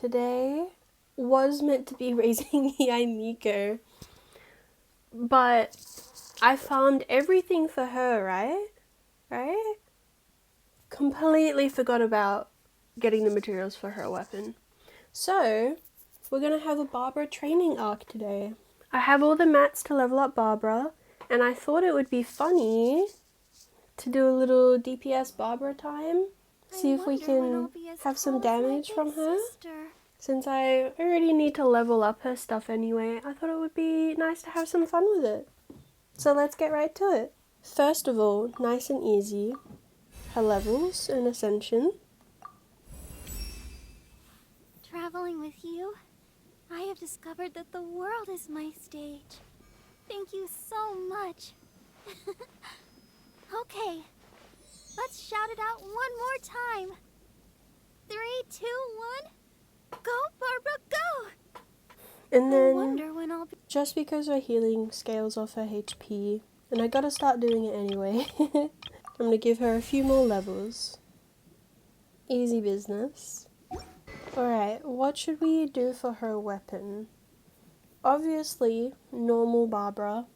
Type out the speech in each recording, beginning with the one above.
Today was meant to be raising Yaimiko, but I farmed everything for her, right? Right? Completely forgot about getting the materials for her weapon. So, we're gonna have a Barbara training arc today. I have all the mats to level up Barbara, and I thought it would be funny to do a little DPS Barbara time. See if we can have some damage from her. Since I already need to level up her stuff anyway, I thought it would be nice to have some fun with it. So let's get right to it. First of all, nice and easy, her levels and ascension. Traveling with you, I have discovered that the world is my stage. Thank you so much. Okay, let's shout it out one more time. 3, 2, 1, go Barbara, go! And I then, wonder when I'll be... just because her healing scales off her HP, and I gotta start doing it anyway, I'm gonna give her a few more levels. Easy business. Alright, what should we do for her weapon? Obviously, normal Barbara.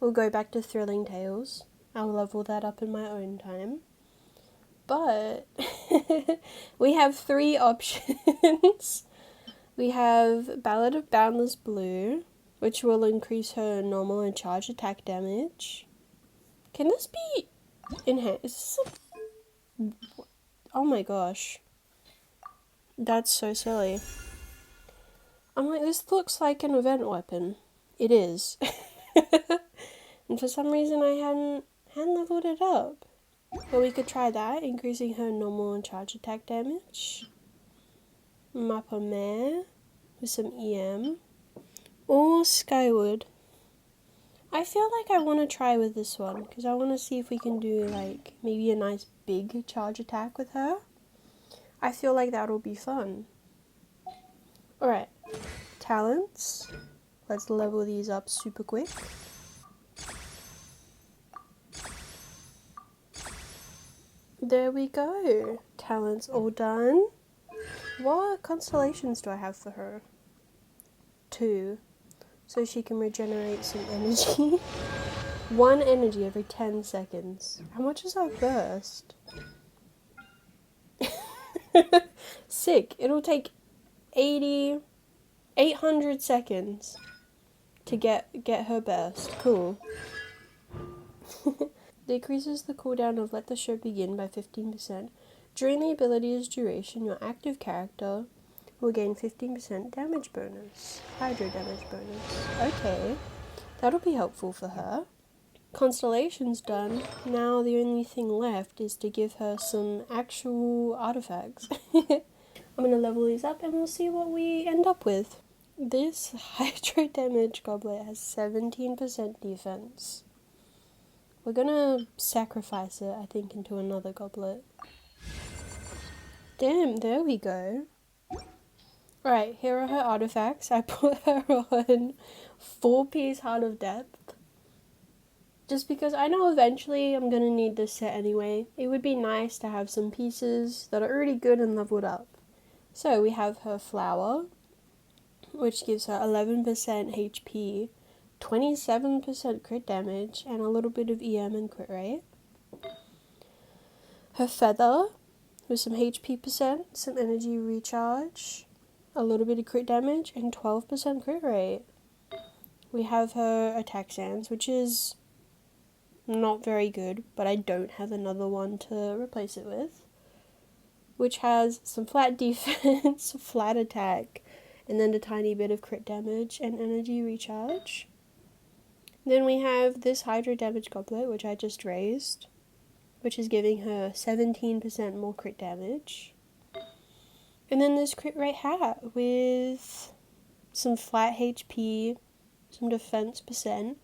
We'll go back to Thrilling Tales. I'll level that up in my own time. But we have 3 options. We have Ballad of Boundless Blue, which will increase her normal and charge attack damage. Can this be enhanced? Is this a... Oh my gosh. That's so silly. I'm like, this looks like an event weapon. It is. And for some reason I hadn't leveled it up. But we could try that, increasing her normal and charge attack damage. Mappa Mare with some EM. Or Skyward. I feel like I want to try with this one, because I want to see if we can do like maybe a nice big charge attack with her. I feel like that'll be fun. Alright, talents. Let's level these up super quick. There we go. Talents all done. What constellations do I have for her? 2. So she can regenerate some energy. 1 energy every 10 seconds. How much is our burst? Sick. It'll take 800 seconds to get her burst. Cool. Decreases the cooldown of Let the Show Begin by 15%. During the ability's duration, your active character will gain 15% damage bonus. Hydro damage bonus. Okay. That'll be helpful for her. Constellation's done. Now the only thing left is to give her some actual artifacts. I'm gonna level these up and we'll see what we end up with. This Hydro damage goblet has 17% defense. We're gonna sacrifice it, I think, into another goblet. Damn, there we go. Right, here are her artifacts. I put her on 4-piece Heart of Depth. Just because I know eventually I'm gonna need this set anyway. It would be nice to have some pieces that are already good and leveled up. So we have her Flower, which gives her 11% HP, 27% crit damage, and a little bit of EM and crit rate. Her Feather, with some HP percent, some energy recharge, a little bit of crit damage, and 12% crit rate. We have her Attack Sands, which is not very good, but I don't have another one to replace it with, which has some flat defense, flat attack, and then a tiny bit of crit damage and energy recharge. Then we have this Hydro damage goblet, which I just raised, which is giving her 17% more crit damage. And then this crit rate hat with some flat HP, some defense percent,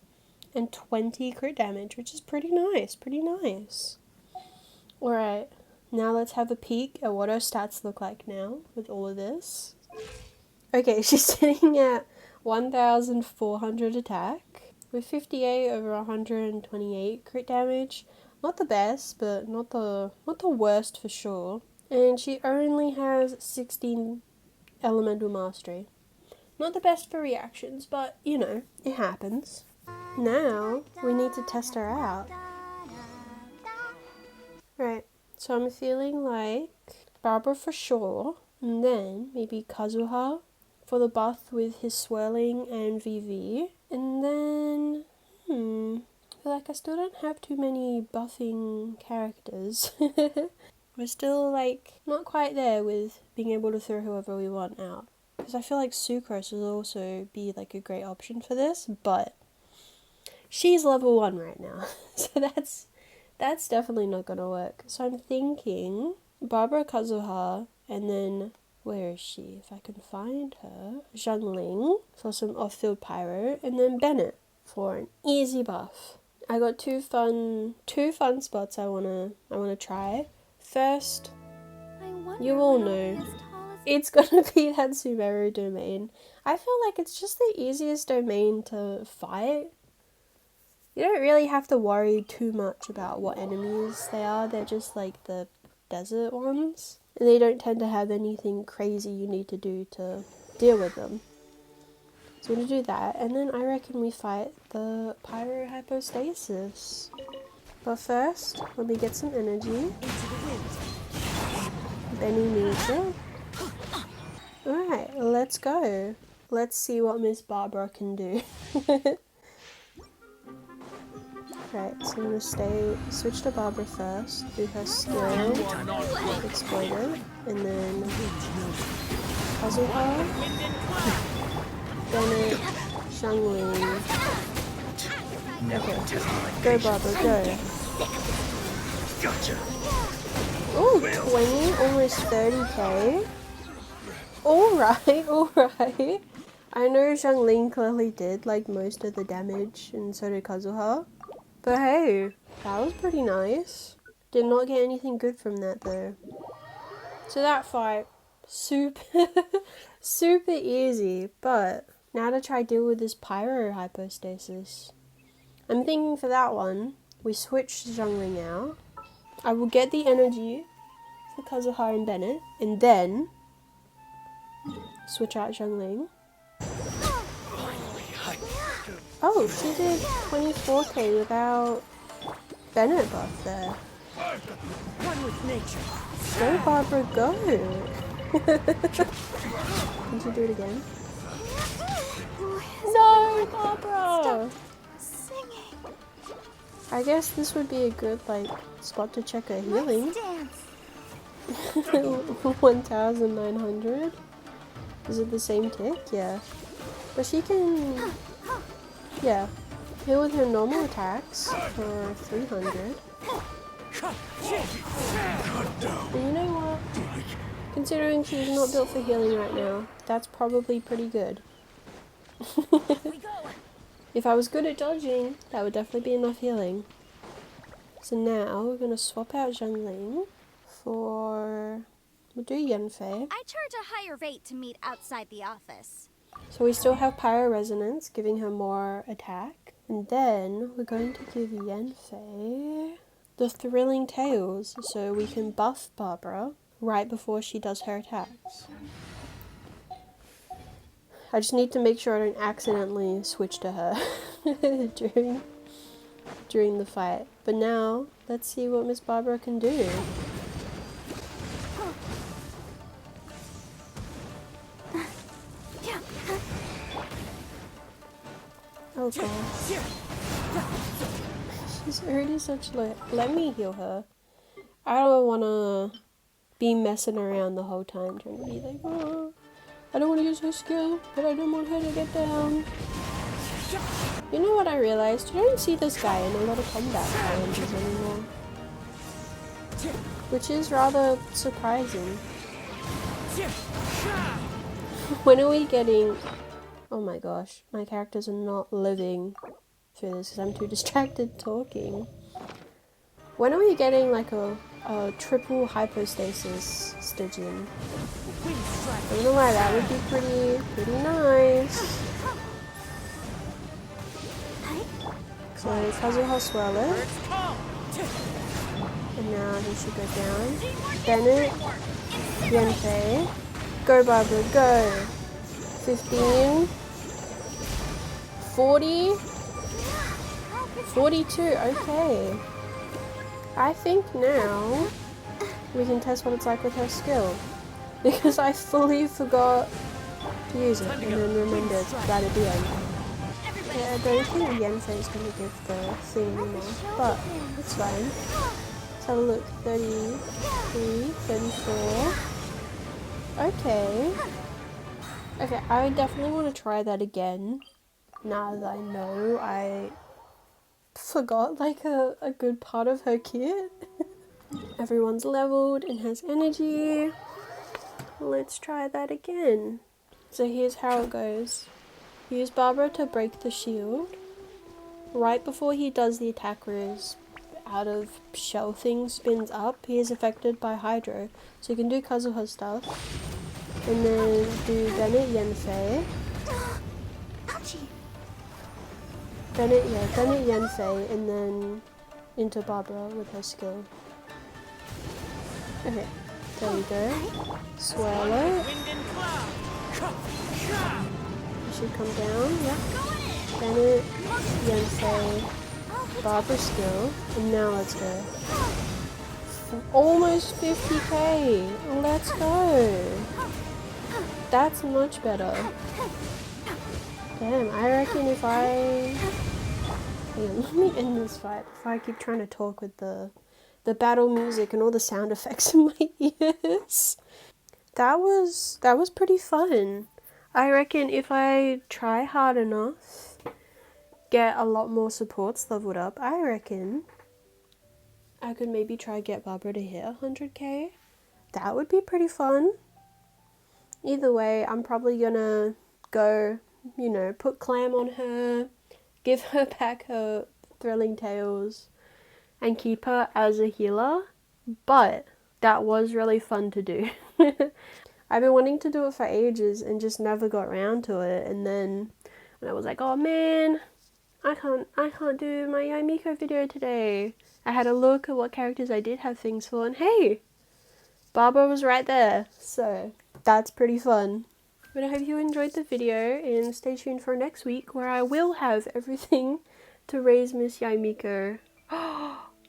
and 20 crit damage, which is pretty nice, Alright, now let's have a peek at what her stats look like now with all of this. Okay, she's sitting at 1,400 attack with 58 over 128 crit damage. Not the best, but not the worst for sure. And she only has 16 elemental mastery. Not the best for reactions, but you know, it happens. Now we need to test her out. Right, so I'm feeling like Barbara for sure, and then maybe Kazuha for the buff with his swirling and VV, and then I feel like I still don't have too many buffing characters. We're still like not quite there with being able to throw whoever we want out, because I feel like Sucrose will also be like a great option for this, but she's level 1 right now, so that's definitely not gonna work. So I'm thinking Barbara Kazuha, and then where is she? If I can find her, Zhangling for some off-field pyro, and then Bennett for an easy buff. I got two fun spots I wanna try. First, you all know it's gonna be that Sumeru domain. I feel like it's just the easiest domain to fight. You don't really have to worry too much about what enemies they are. They're just like the desert ones. And they don't tend to have anything crazy you need to do to deal with them. So we're going to do that. And then I reckon we fight the Pyro Hypostasis. But first, let me get some energy. Benny needs it. Alright, let's go. Let's see what Miss Barbara can do. Right, so I'm gonna switch to Barbara first, do her skill, Exploitive, and then Kazuha, Bennett, Zhangling. Okay, go Barbara, go. Ooh, 20, almost 30k. Alright. I know Zhangling clearly did like most of the damage, and so did Kazuha. But hey, that was pretty nice. Did not get anything good from that though. So that fight, super easy. But now to try deal with this Pyro Hypostasis. I'm thinking for that one, we switch Zhangling out. I will get the energy for Kazuha and Bennett, and then switch out Zhangling. Oh, she did 24k without Bennett buff there. One with nature. Go, Barbara, go! Can you do it again? No, Barbara! Singing. I guess this would be a good spot to check her healing. 1,900. Is it the same tick? Yeah. But she can... Yeah, heal with her normal attacks for 300. But you know what? Considering she's not built for healing right now, that's probably pretty good. If I was good at dodging, that would definitely be enough healing. So now we're going to swap out Zhangling for... We'll do Yanfei. I charge a higher rate to meet outside the office. So we still have Pyro Resonance, giving her more attack. And then we're going to give Yanfei the Thrilling Tales, so we can buff Barbara right before she does her attacks. I just need to make sure I don't accidentally switch to her during the fight. But now, let's see what Miss Barbara can do. Oh god. She's already such let me heal her. I don't wanna be messing around the whole time trying to be like, oh, I don't want to use her skill, but I don't want her to get down. You know what I realized? You don't see this guy in a lot of combat challenges anymore. Which is rather surprising. When are we getting... Oh my gosh, my characters are not living through this because I'm too distracted talking. When are we getting like a triple hypostasis Stygian? I don't know why, that would be pretty nice. So Kazuha Swirler. And now he should go down. Bennett, Yanfei, Go, Barbara, go. 15. 40. 42, okay. I think now we can test what it's like with her skill. Because I fully forgot to use it and then remembered right at the end. Yeah, I don't think Yenfei is going to give the thing anymore, but it's fine. Let's have a look. 33, 34. Okay. Okay, I definitely want to try that again. Now that I know I forgot like a good part of her kit. Everyone's leveled and has energy. Let's try that again. So here's how it goes. Use Barbara to break the shield. Right before he does the attack where his out of shell thing spins up, he is affected by Hydro. So you can do Kazuha stuff. And then do Bennett Yenfei. Bennett Yenfei, and then into Barbara with her skill. Okay, there we go. Swallow. It should come down, yep. Bennett, Yenfei, Barbara skill, and now let's go. Almost 50k! Let's go! That's much better. Damn, I reckon if I... Hang on, let me end this fight before I keep trying to talk with the battle music and all the sound effects in my ears. That was pretty fun. I reckon if I try hard enough, get a lot more supports leveled up, I reckon I could maybe try get Barbara to hit 100k. That would be pretty fun. Either way, I'm probably gonna go, you know, put Clam on her, give her back her Thrilling Tales, and keep her as a healer. But that was really fun to do. I've been wanting to do it for ages and just never got around to it. And then when I was like, oh man, I can't do my Yaimiko video today. I had a look at what characters I did have things for, and hey, Barbara was right there. So that's pretty fun. But I hope you enjoyed the video, and stay tuned for next week where I will have everything to raise Miss Yaimiko.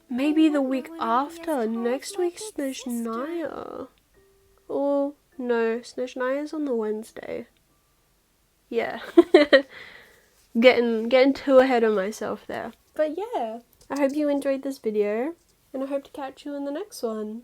Maybe the week after. Next week's Snezhnaya. Or no, Snezhnaya's on the Wednesday. Yeah. Getting too ahead of myself there. But yeah, I hope you enjoyed this video, and I hope to catch you in the next one.